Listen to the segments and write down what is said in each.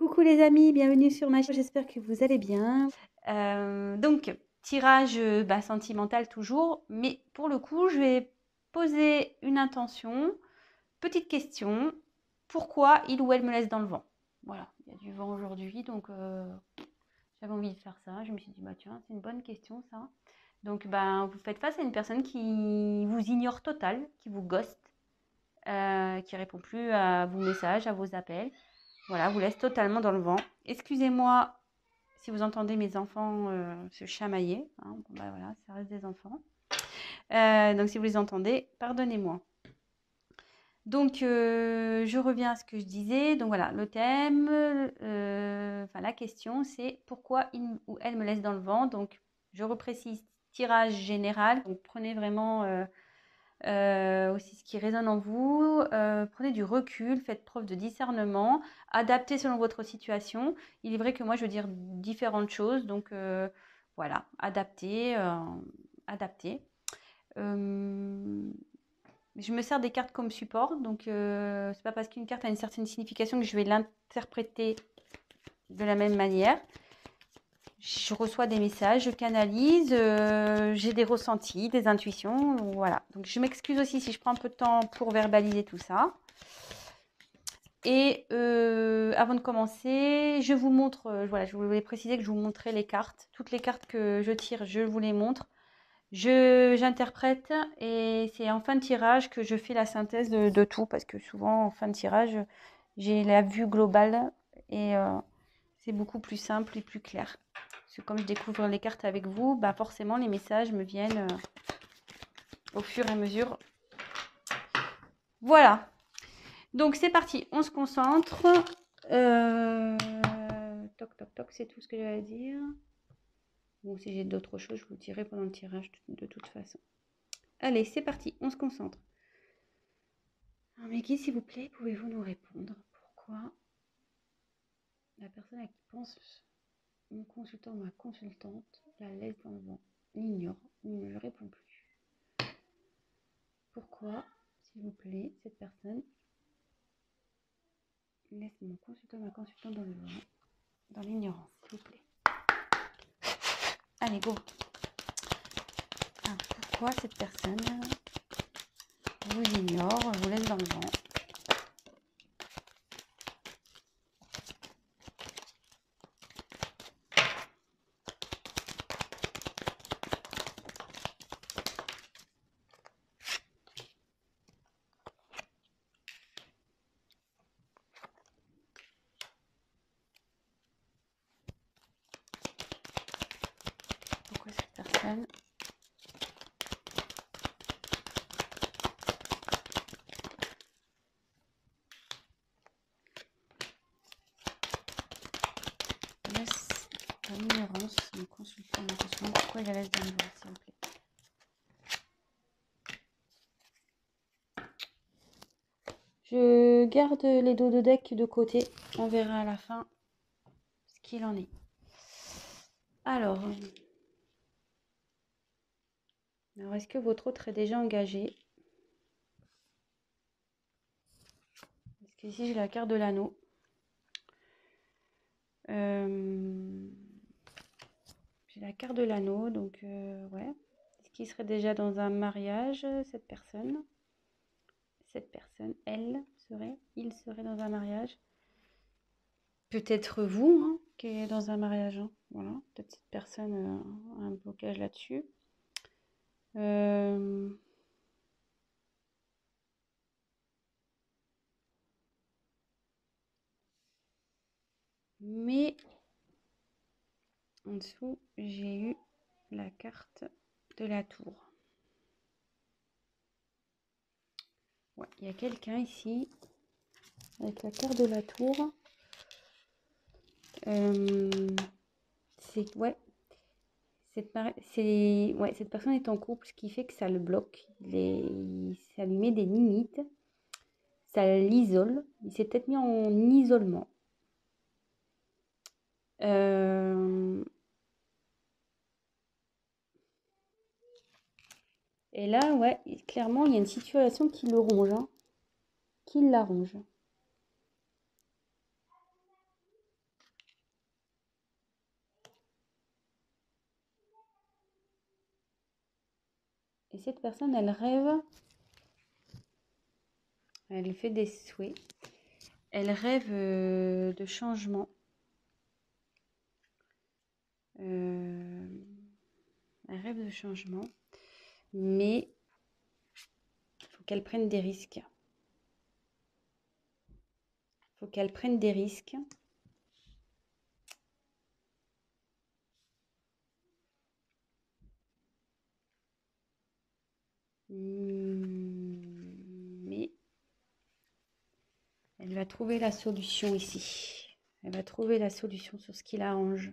Coucou les amis, bienvenue sur ma chaîne, j'espère que vous allez bien. Donc, tirage sentimental toujours, mais pour le coup, je vais poser une intention, petite question, pourquoi il ou elle me laisse dans le vent? Voilà, il y a du vent aujourd'hui, donc j'avais envie de faire ça. Je me suis dit, bah tiens, c'est une bonne question ça. Donc, vous faites face à une personne qui vous ignore total, qui vous ghost, qui répond plus à vos messages, à vos appels. Voilà, vous laisse totalement dans le vent. Excusez-moi si vous entendez mes enfants se chamailler. Hein. Bon, voilà, ça reste des enfants. Donc si vous les entendez, pardonnez-moi. Donc je reviens à ce que je disais. Donc voilà, le thème, la question, c'est pourquoi il ou elle me laisse dans le vent. Donc je reprécise, tirage général. Donc prenez vraiment aussi ce qui résonne en vous. Prenez du recul, faites preuve de discernement, adaptez selon votre situation. Il est vrai que moi, je veux dire différentes choses, donc voilà, adaptez, adaptez. Je me sers des cartes comme support, donc c'est pas parce qu'une carte a une certaine signification que je vais l'interpréter de la même manière. Je reçois des messages, je canalise, j'ai des ressentis, des intuitions, voilà. Donc je m'excuse aussi si je prends un peu de temps pour verbaliser tout ça. Et avant de commencer, je vous montre, voilà, je voulais préciser que je vous montrais les cartes. Toutes les cartes que je tire, je vous les montre. J'interprète et c'est en fin de tirage que je fais la synthèse de tout parce que souvent en fin de tirage, j'ai la vue globale et c'est beaucoup plus simple et plus clair. Parce que comme je découvre les cartes avec vous, forcément les messages me viennent au fur et à mesure. Voilà. Donc c'est parti, on se concentre. Toc, toc, toc, c'est tout ce que j'ai à dire. Bon, si j'ai d'autres choses, je vous le dirai pendant le tirage de toute façon. Allez, c'est parti, on se concentre. Alors, mes guides, s'il vous plaît, pouvez-vous nous répondre pourquoi la personne à qui pense mon consultant ou ma consultante la laisse dans le vent, l'ignore, ne me répond plus? Pourquoi, s'il vous plaît, cette personne laisse mon consultant ou ma consultante dans le vent, dans l'ignorance, s'il vous plaît? Allez, go. Alors, pourquoi cette personne vous ignore, vous laisse dans le vent? Pourquoi cette personne laisse dans l'ignorance mon consultant, ma consultante? Pourquoi il la laisse dans le vent, s'il vous plaît? Je garde les dos de deck de côté. On verra à la fin ce qu'il en est. Alors est-ce que votre autre est déjà engagé? Parce qu'ici, j'ai la carte de l'anneau. J'ai la carte de l'anneau, donc ouais. Est-ce qu'il serait déjà dans un mariage, cette personne? Cette personne, il serait dans un mariage. Peut-être vous, hein, qui est dans un mariage. Hein. Voilà, peut-être cette personne a un blocage là-dessus. Mais en dessous, j'ai eu la carte de la tour. Ouais, il y a quelqu'un ici avec la carte de la tour. C'est ouais, cette personne est en couple, ce qui fait que ça le bloque. Ça lui met des limites, ça l'isole. Il s'est peut-être mis en isolement. Et là, ouais, clairement, il y a une situation qui le ronge, hein, qui la ronge. Et cette personne, elle rêve, elle fait des souhaits, elle rêve de changement. Elle rêve de changement, mais il faut qu'elle prenne des risques. Il faut qu'elle prenne des risques. Mais elle va trouver la solution ici. Elle va trouver la solution sur ce qui l'arrange.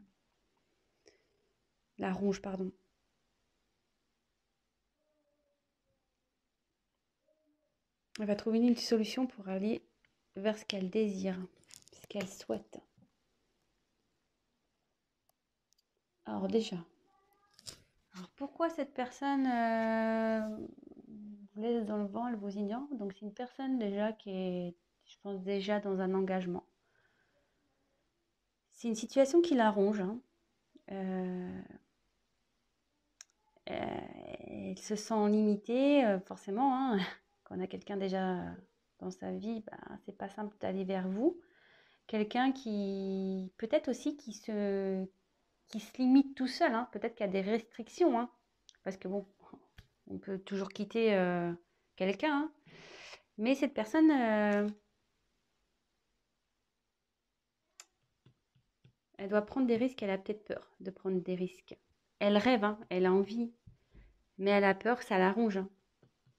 La ronge, pardon. Elle va trouver une solution pour aller vers ce qu'elle désire, ce qu'elle souhaite. Alors déjà, pourquoi cette personne vous laisse dans le vent, elle vous ignore? Donc c'est une personne déjà qui est, je pense, déjà dans un engagement. C'est une situation qui l'arrange. Hein. Elle se sent limitée, forcément. Hein. Quand on a quelqu'un déjà dans sa vie, c'est pas simple d'aller vers vous. Quelqu'un qui, peut-être aussi, qui se limite tout seul. Hein. Peut-être qu'il y a des restrictions. Hein. Parce que bon, on peut toujours quitter quelqu'un. Hein. Mais cette personne, elle doit prendre des risques. Elle a peut-être peur de prendre des risques. Elle rêve, hein, elle a envie. Mais elle a peur, ça la ronge. Hein.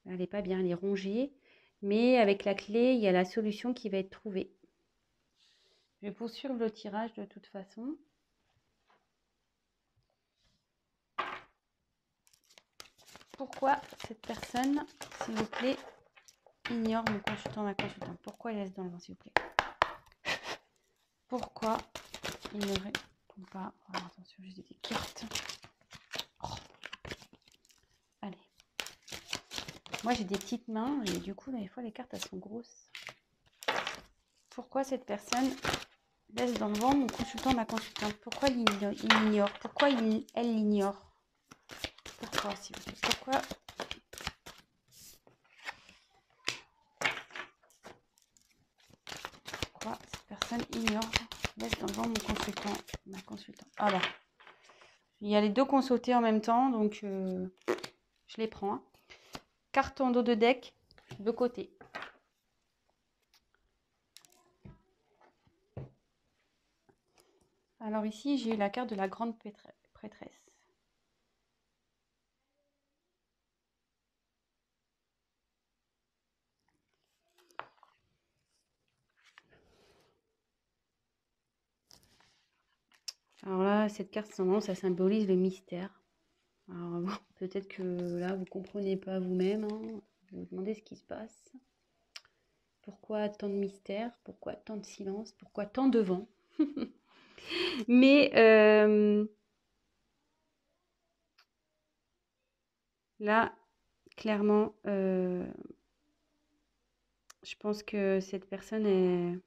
Elle n'est pas bien, elle est rongée. Mais avec la clé, il y a la solution qui va être trouvée. Je vais poursuivre le tirage de toute façon. Pourquoi cette personne, s'il vous plaît, ignore mon consultant, ma consultante? Pourquoi elle laisse dans le vent, s'il vous plaît? Pourquoi il ne répond pas? Alors, attention, j'ai des cartes. Oh. Allez. Moi, j'ai des petites mains et du coup, des fois, les cartes, elles sont grosses. Pourquoi cette personne laisse dans le vent mon consultant, ma consultante? Pourquoi il l'ignore? Pourquoi elle l'ignore? Pourquoi, s'il vous plaît? Pourquoi? Pourquoi cette personne ignore, laisse dans le vent mon consultant, ma consultante? Alors, il y a les deux qu'on sautait en même temps, donc je les prends. Hein. Carte en dos de deck, de côté. Alors ici, j'ai la carte de la grande prêtresse. Alors là, cette carte, ça symbolise le mystère. Alors bon, peut-être que là, vous ne comprenez pas vous-même. Hein. Vous vous demandez ce qui se passe. Pourquoi tant de mystère? Pourquoi tant de silence? Pourquoi tant de vent? Mais là, clairement, je pense que cette personne est...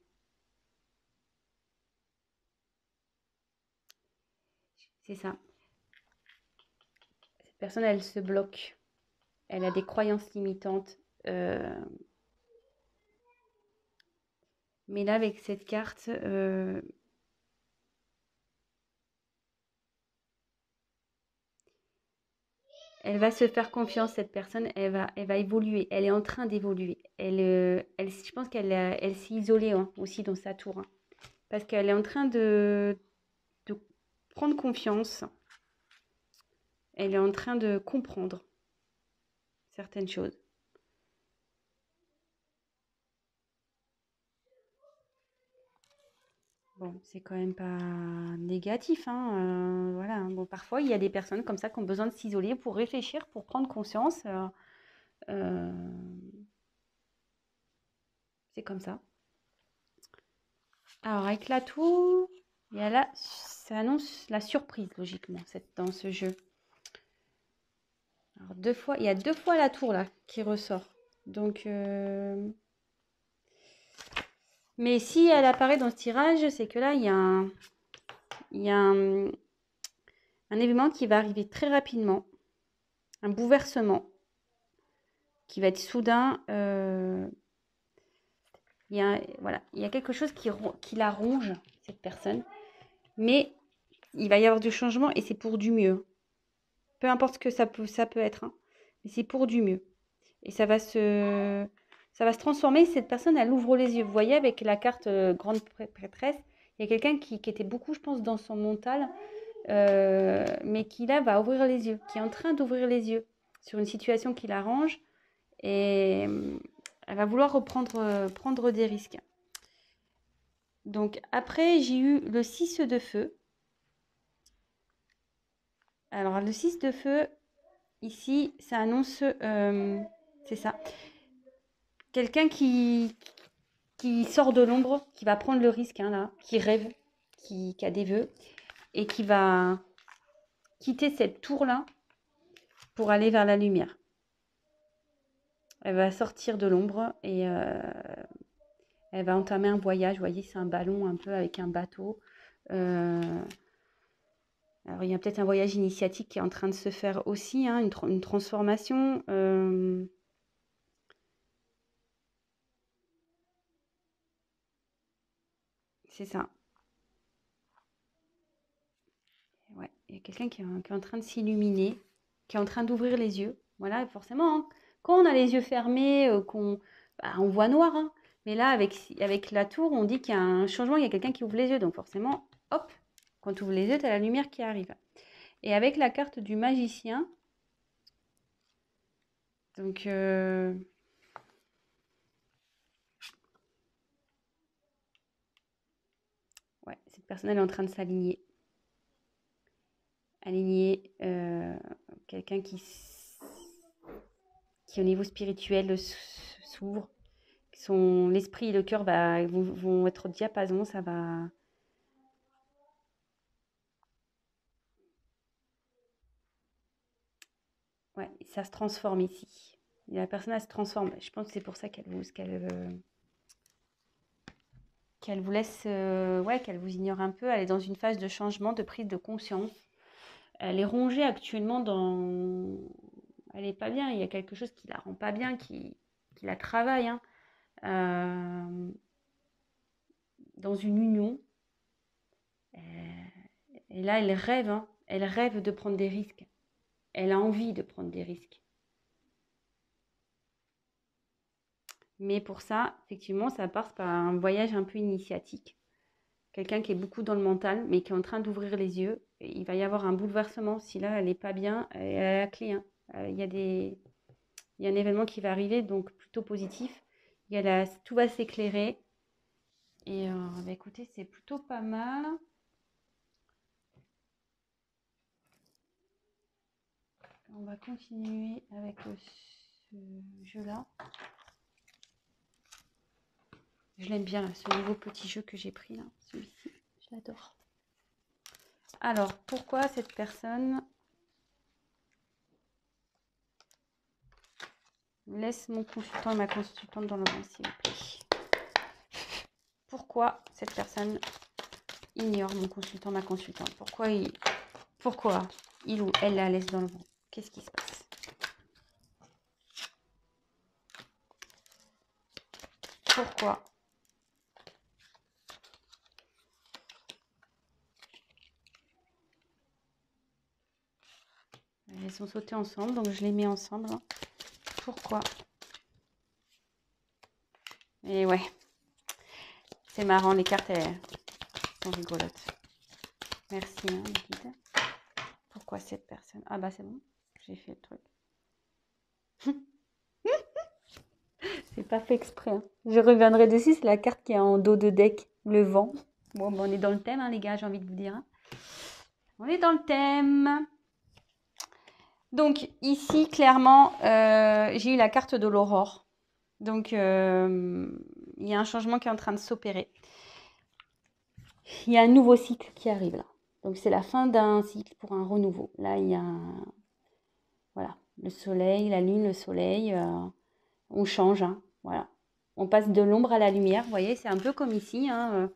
C'est ça. Cette personne, elle se bloque. Elle a des croyances limitantes. Mais là, avec cette carte, elle va se faire confiance, cette personne, elle va évoluer. Elle est en train d'évoluer. Je pense elle s'est isolée hein, aussi dans sa tour. Hein, parce qu'elle est en train de prendre confiance. Elle est en train de comprendre certaines choses. Bon, c'est quand même pas négatif. Hein, voilà. Bon, parfois, il y a des personnes comme ça qui ont besoin de s'isoler pour réfléchir, pour prendre conscience. C'est comme ça. Alors, avec la tour, il y a là, ça annonce la surprise, logiquement, dans ce jeu. Alors, il y a 2 fois la tour, là, qui ressort. Donc, mais si elle apparaît dans ce tirage, c'est que là, il y a un événement qui va arriver très rapidement. Un bouleversement. qui va être soudain. Voilà, il y a quelque chose qui la ronge, cette personne. Mais il va y avoir du changement et c'est pour du mieux. Peu importe ce que ça peut être, hein, mais c'est pour du mieux. Et ça va se transformer. Cette personne, elle ouvre les yeux. Vous voyez, avec la carte grande prêtresse, il y a quelqu'un qui était beaucoup, je pense, dans son mental, mais qui là va ouvrir les yeux, qui est en train d'ouvrir les yeux sur une situation qui l'arrange. Et elle va vouloir prendre des risques. Donc après, j'ai eu le 6 de feu. Alors le 6 de feu, ici, ça annonce, c'est ça, quelqu'un qui sort de l'ombre, qui va prendre le risque, hein, là, qui rêve, qui a des vœux, et qui va quitter cette tour-là pour aller vers la lumière. Elle va sortir de l'ombre et elle va entamer un voyage. Vous voyez, c'est un ballon un peu avec un bateau. Alors, il y a peut-être un voyage initiatique qui est en train de se faire aussi, hein, une transformation. C'est ça. Ouais, il y a quelqu'un qui est en train de s'illuminer, qui est en train d'ouvrir les yeux. Voilà, forcément, hein, quand on a les yeux fermés, on voit noir, hein. Mais là, avec la tour, on dit qu'il y a un changement, il y a quelqu'un qui ouvre les yeux. Donc forcément, hop, quand tu ouvres les yeux, tu as la lumière qui arrive. Et avec la carte du magicien, donc ouais, cette personne elle est en train de s'aligner. Aligner quelqu'un qui au niveau spirituel s'ouvre. L'esprit et le cœur vont être au diapason, ça va. Ouais, ça se transforme ici. La personne, elle se transforme. Je pense que c'est pour ça qu'elle vous laisse, qu'elle vous ignore un peu. Elle est dans une phase de changement, de prise de conscience. Elle est rongée actuellement elle est pas bien. Il y a quelque chose qui la rend pas bien, qui la travaille, hein. Dans une union. Et là, elle rêve, hein. Elle rêve de prendre des risques. Elle a envie de prendre des risques. Mais pour ça, effectivement, ça passe par un voyage un peu initiatique. Quelqu'un qui est beaucoup dans le mental, mais qui est en train d'ouvrir les yeux. Et il va y avoir un bouleversement. Si là, elle n'est pas bien, elle a la clé, hein. Il y a un événement qui va arriver, donc plutôt positif. Tout va s'éclairer. Et écoutez, c'est plutôt pas mal. On va continuer avec ce jeu-là. Je l'aime bien, là, ce nouveau petit jeu que j'ai pris, là, celui-ci. Je l'adore. Alors, pourquoi cette personne laisse mon consultant et ma consultante dans le vent, s'il vous plaît? Pourquoi cette personne ignore mon consultant, ma consultante? Pourquoi il ou elle la laisse dans le vent? Qu'est-ce qui se passe? Pourquoi? Elles sont sautées ensemble, donc je les mets ensemble, hein. Pourquoi? Et ouais, c'est marrant, les cartes elles sont rigolotes. Merci, hein, guide. Pourquoi cette personne? Ah bah c'est bon, j'ai fait le truc. C'est pas fait exprès, hein. Je reviendrai dessus, c'est la carte qui est en dos de deck, le vent. Bon, on est dans le thème, hein, les gars, j'ai envie de vous dire, hein. On est dans le thème. Donc ici, clairement, j'ai eu la carte de l'aurore. Donc, il y a un changement qui est en train de s'opérer. Il y a un nouveau cycle qui arrive là. Donc, c'est la fin d'un cycle pour un renouveau. Là, il y a voilà, le soleil, la lune, le soleil. On change, hein, voilà. On passe de l'ombre à la lumière. Vous voyez, c'est un peu comme ici, hein,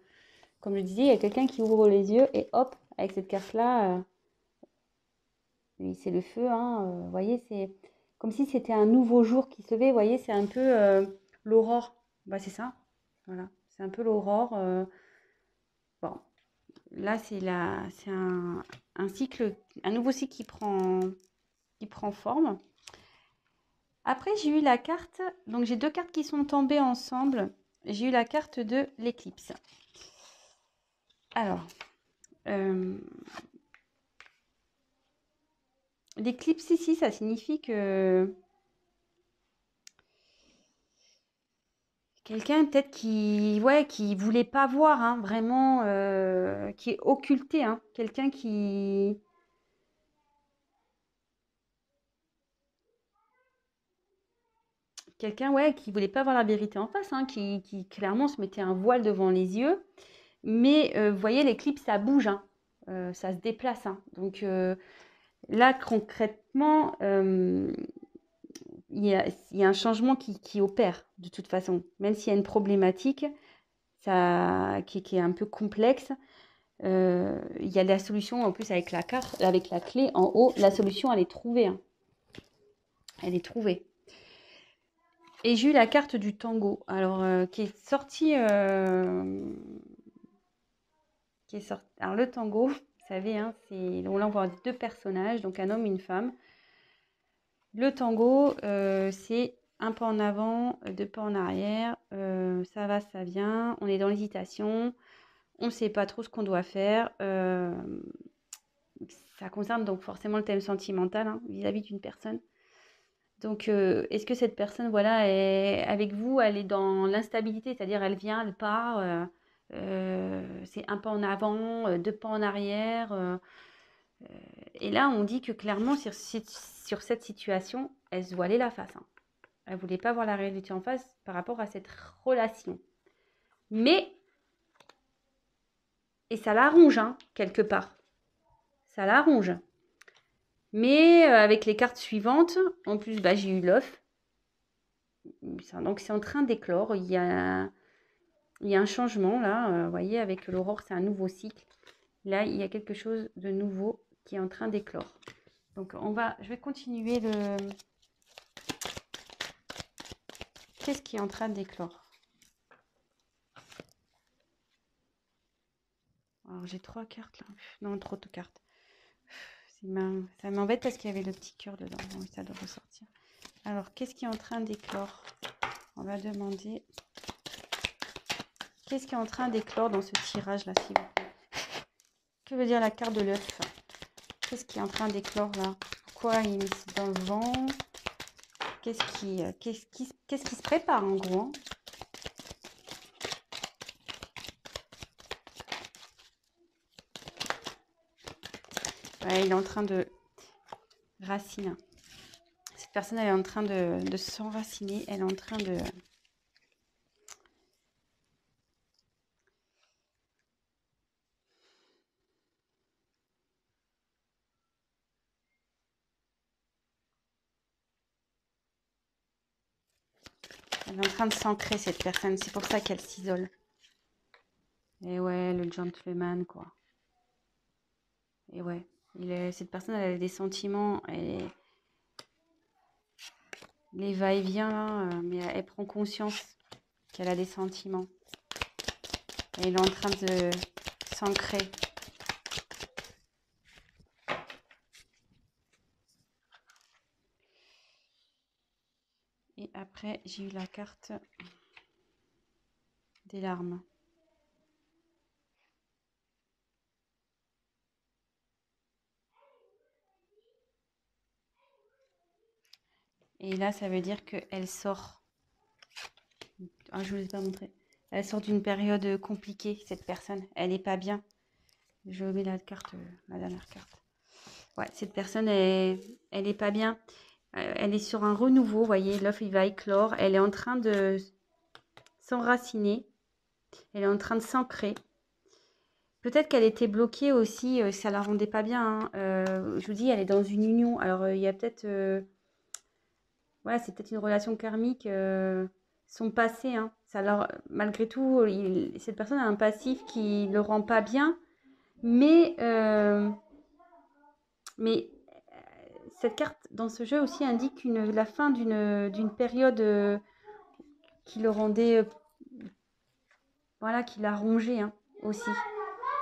comme je disais, il y a quelqu'un qui ouvre les yeux et hop, avec cette carte-là, c'est le feu, hein, vous voyez, c'est comme si c'était un nouveau jour qui se levait. Vous voyez, c'est un peu l'aurore. Bah, c'est ça. Voilà, c'est un peu l'aurore. Bon, là, c'est un cycle, un nouveau cycle qui prend forme. Après, j'ai eu la carte, donc j'ai deux cartes qui sont tombées ensemble. J'ai eu la carte de l'éclipse. Alors, l'éclipse ici, ça signifie que quelqu'un peut-être qui voulait pas voir, hein, vraiment, qui est occulté, hein, quelqu'un qui voulait pas voir la vérité en face, hein, qui clairement se mettait un voile devant les yeux. Mais vous voyez, l'éclipse, ça bouge, hein, ça se déplace, hein. Donc là, concrètement, il y a un changement qui opère de toute façon. Même s'il y a une problématique qui est un peu complexe, il y a la solution en plus avec la carte, avec la clé en haut. La solution, elle est trouvée, hein. Elle est trouvée. Et j'ai eu la carte du tango, alors qui est sortie. Alors le tango, vous savez, hein, on là on voit deux personnages, donc un homme et une femme. Le tango, c'est un pas en avant, deux pas en arrière, ça va, ça vient, on est dans l'hésitation, on ne sait pas trop ce qu'on doit faire. Ça concerne donc forcément le thème sentimental, hein, vis-à-vis d'une personne. Donc, est-ce que cette personne, voilà, est avec vous, elle est dans l'instabilité, c'est-à-dire elle vient, elle part, c'est un pas en avant, deux pas en arrière. Et là, on dit que clairement, sur cette situation, elle se voilait la face, hein. Elle ne voulait pas voir la réalité en face par rapport à cette relation. Mais, et ça la ronge, hein, quelque part. Ça la ronge. Mais avec les cartes suivantes, en plus, bah, j'ai eu l'œuf. Donc, c'est en train d'éclore. Il y a un changement, là. Vous voyez, avec l'aurore, c'est un nouveau cycle. Là, il y a quelque chose de nouveau qui est en train d'éclore. Donc, je vais continuer le... Qu'est-ce qui est en train d'éclore? Alors, j'ai 3 cartes, là. Non, trop de cartes. Ça m'embête parce qu'il y avait le petit cœur dedans. Bon, ça doit ressortir. Alors, qu'est-ce qui est en train d'éclore? On va demander... Qu'est-ce qui est en train d'éclore dans ce tirage-là, s'il vous plaît? Que veut dire la carte de l'œuf? Qu'est-ce qui est en train d'éclore, là? Pourquoi il est dans le vent? Qu'est-ce qui se prépare, en gros, hein? Ouais, il est en train de... Racine. Cette personne, elle est en train de s'enraciner. Elle est en train de... Elle est en train de s'ancrer, cette personne. C'est pour ça qu'elle s'isole. Et ouais, le gentleman, quoi. Et ouais, cette personne, elle a des sentiments. Les va-et-vient, là, mais elle prend conscience qu'elle a des sentiments. Et elle est en train de s'ancrer. Et après, j'ai eu la carte des larmes. Et là, ça veut dire qu'elle sort. Ah, je ne vous ai pas montré. Elle sort d'une période compliquée, cette personne. Elle n'est pas bien. Je mets la carte, la dernière carte. Ouais, cette personne, elle n'est pas bien. Elle est sur un renouveau, vous voyez, l'œuf, il va éclore. Elle est en train de s'enraciner. Elle est en train de s'ancrer. Peut-être qu'elle était bloquée aussi, ça la rendait pas bien, hein. Je vous dis, elle est dans une union. Alors, il y a peut-être... ouais, c'est peut-être une relation karmique. Son passé, hein. Malgré tout, cette personne a un passif qui ne le rend pas bien. Mais cette carte dans ce jeu aussi indique la fin d'une période qui le rendait, voilà, qui l'a rongé hein, aussi.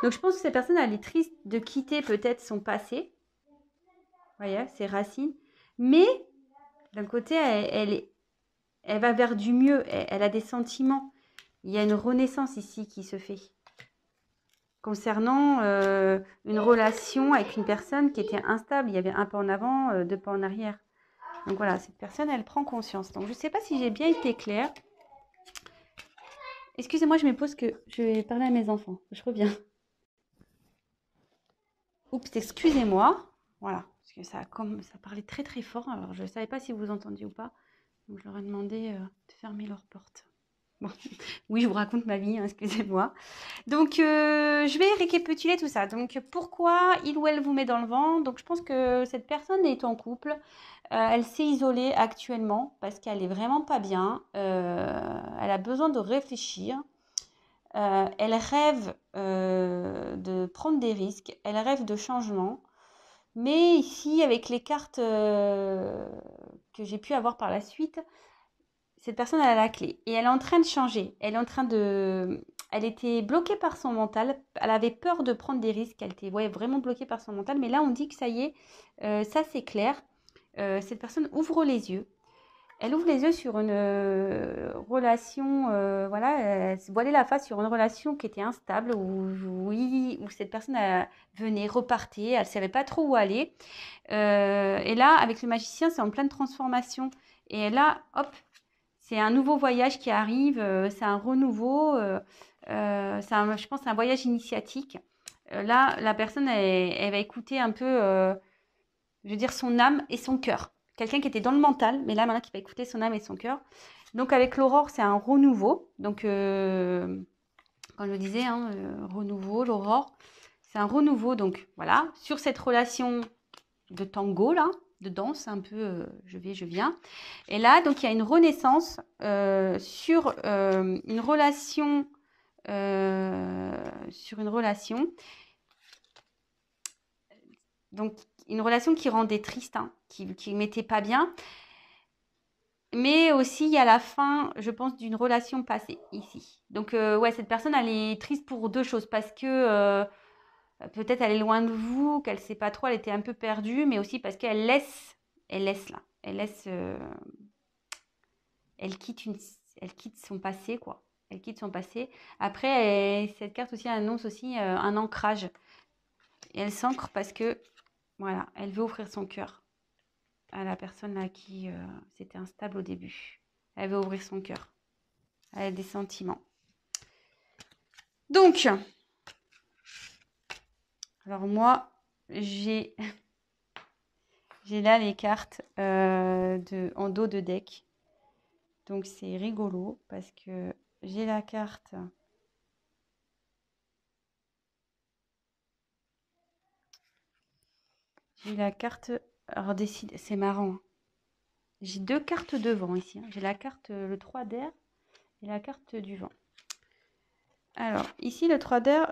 Donc je pense que cette personne, elle est triste de quitter peut-être son passé, voyez, ses racines, mais d'un côté, elle va vers du mieux, elle a des sentiments. Il y a une renaissance ici qui se fait concernant une relation avec une personne qui était instable. Il y avait un pas en avant, deux pas en arrière. Donc voilà, cette personne, elle prend conscience. Donc je ne sais pas si j'ai bien été claire. Excusez-moi, je me pose que je vais parler à mes enfants. Je reviens. Oups, excusez-moi. Voilà, parce que ça parlait très très fort. Alors je ne savais pas si vous entendiez ou pas. Donc je leur ai demandé de fermer leur porte. Bon. Oui, je vous raconte ma vie, hein, excusez-moi. Donc, je vais récapituler tout ça. Donc, pourquoi il ou elle vous met dans le vent? Donc, je pense que cette personne est en couple. Elle s'est isolée actuellement parce qu'elle est vraiment pas bien. Elle a besoin de réfléchir. Elle rêve de prendre des risques. Elle rêve de changement. Mais ici, avec les cartes que j'ai pu avoir par la suite, cette personne elle a la clé et elle est en train de changer. Elle était bloquée par son mental. Elle avait peur de prendre des risques. Elle était vraiment bloquée par son mental. Mais là, on dit que ça y est, ça c'est clair. Cette personne ouvre les yeux. Elle ouvre les yeux sur une relation, voilà, elle se voilait la face sur une relation qui était instable, où cette personne venait, repartait, elle ne savait pas trop où aller. Et là, avec le magicien, c'est en pleine transformation. Et là, hop, c'est un nouveau voyage qui arrive, c'est un renouveau, je pense c'est un voyage initiatique. Là, la personne, elle va écouter un peu, je veux dire, son âme et son cœur. Quelqu'un qui était dans le mental, mais là, maintenant, qui va écouter son âme et son cœur. Donc, avec l'aurore, c'est un renouveau. Donc, quand je le disais, hein, renouveau, l'aurore, c'est un renouveau. Donc, voilà, sur cette relation de tango, là, de danse, un peu je vais, je viens. Et là, donc, il y a une renaissance sur une relation. Donc, une relation qui rendait triste, hein, qui ne mettait pas bien. Mais aussi, il y a la fin, je pense, d'une relation passée ici. Donc, ouais, cette personne, elle est triste pour deux choses. Parce que peut-être elle est loin de vous, qu'elle ne sait pas trop, elle était un peu perdue. Mais aussi parce qu'elle laisse là. Elle quitte son passé, quoi. Elle quitte son passé. Après, cette carte aussi annonce aussi un ancrage. Et elle s'ancre parce que, voilà, elle veut ouvrir son cœur à la personne à qui c'était instable au début. Elle veut ouvrir son cœur. Elle a des sentiments. Donc, alors moi, j'ai là les cartes en dos de deck. Donc, c'est rigolo parce que j'ai la carte. J'ai la carte. Alors, c'est marrant. J'ai deux cartes de vent ici. J'ai la carte, le 3 d'air et la carte du vent. Alors, ici, le 3 d'air.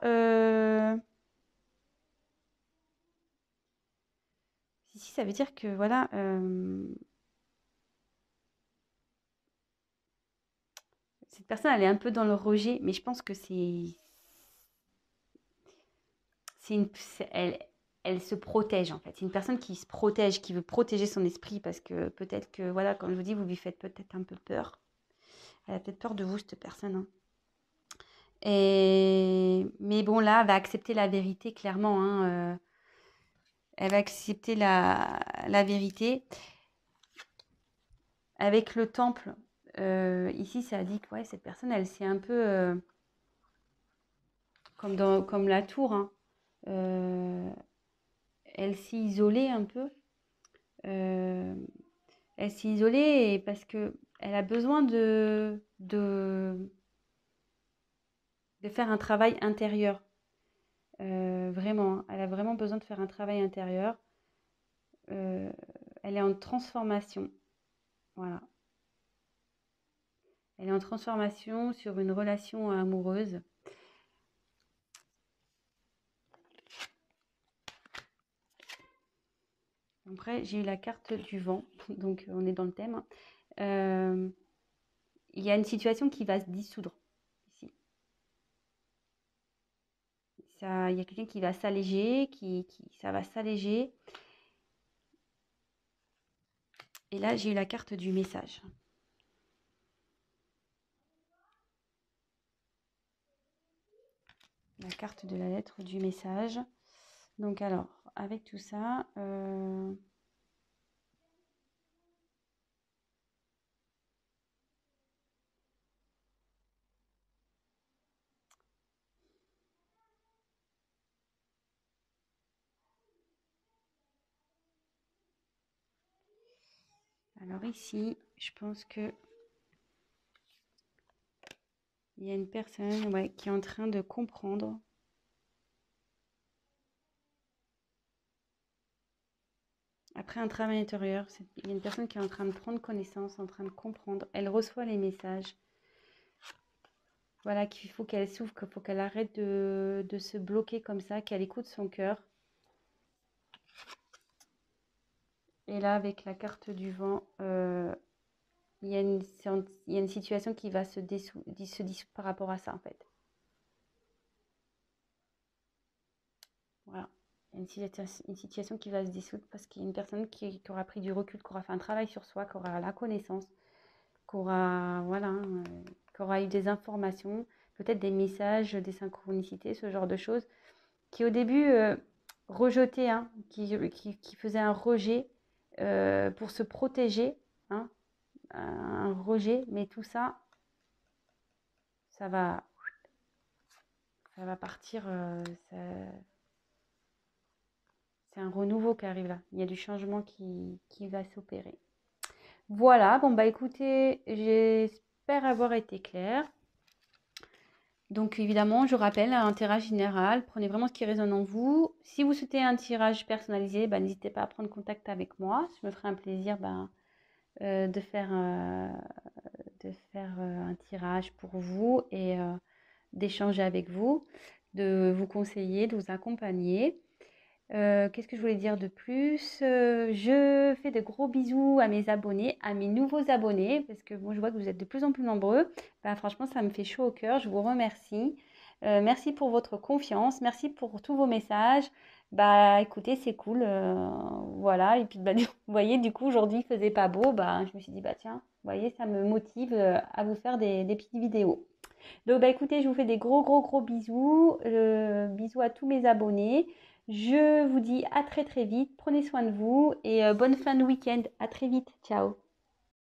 Ici, ça veut dire que, voilà. Cette personne, elle est un peu dans le rejet, mais je pense que elle se protège en fait. C'est une personne qui se protège, qui veut protéger son esprit parce que peut-être que, voilà, comme je vous dis, vous lui faites peut-être un peu peur. Elle a peut-être peur de vous, cette personne. Hein. Mais bon, là, elle va accepter la vérité, clairement. Hein, elle va accepter la vérité. Avec le temple, ici, ça dit que ouais, cette personne, elle s'est un peu... comme la tour, hein, elle s'est isolée un peu. Elle s'est isolée parce que elle a besoin de faire un travail intérieur. Vraiment, elle a vraiment besoin de faire un travail intérieur. Elle est en transformation. Voilà. Elle est en transformation sur une relation amoureuse. Après, j'ai eu la carte du vent, donc on est dans le thème. Il y a une situation qui va se dissoudre ici. Ça, il y a quelqu'un qui va s'alléger, ça va s'alléger. Et là, j'ai eu la carte du message. La carte de la lettre du message. Donc alors, avec tout ça, alors ici, je pense que il y a une personne, ouais, qui est en train de comprendre. Après un travail intérieur, il y a une personne qui est en train de prendre connaissance, en train de comprendre. Elle reçoit les messages. Voilà, qu'il faut qu'elle s'ouvre, qu'il faut qu'elle arrête de se bloquer comme ça, qu'elle écoute son cœur. Et là, avec la carte du vent, il y a une situation qui va se dissoudre par rapport à ça, en fait. Voilà. Il y a une situation qui va se dissoudre parce qu'il y a une personne qui aura pris du recul, qui aura fait un travail sur soi, qui aura la connaissance, voilà, qui aura eu des informations, peut-être des messages, des synchronicités, ce genre de choses, qui au début rejetait, hein, qui faisait un rejet pour se protéger, hein, un rejet, mais tout ça, ça va partir, c'est un renouveau qui arrive là. Il y a du changement qui va s'opérer. Voilà, bon bah écoutez, j'espère avoir été claire. Donc évidemment, je rappelle, un tirage général, prenez vraiment ce qui résonne en vous. Si vous souhaitez un tirage personnalisé, bah, n'hésitez pas à prendre contact avec moi. Je me ferai un plaisir de faire un tirage pour vous et d'échanger avec vous, de vous conseiller, de vous accompagner. Qu'est-ce que je voulais dire de plus? Je fais de gros bisous à mes abonnés, à mes nouveaux abonnés, parce que moi je vois que vous êtes de plus en plus nombreux. Bah, franchement, ça me fait chaud au cœur. Je vous remercie. Merci pour votre confiance. Merci pour tous vos messages. Bah écoutez, c'est cool. Voilà. Et puis bah, vous voyez, du coup, aujourd'hui, il faisait pas beau. Bah, je me suis dit, bah tiens, vous voyez, ça me motive à vous faire des petites vidéos. Donc, bah, écoutez, je vous fais des gros, gros, gros bisous. Bisous à tous mes abonnés. Je vous dis à très, très vite. Prenez soin de vous et bonne fin de week-end. À très vite. Ciao.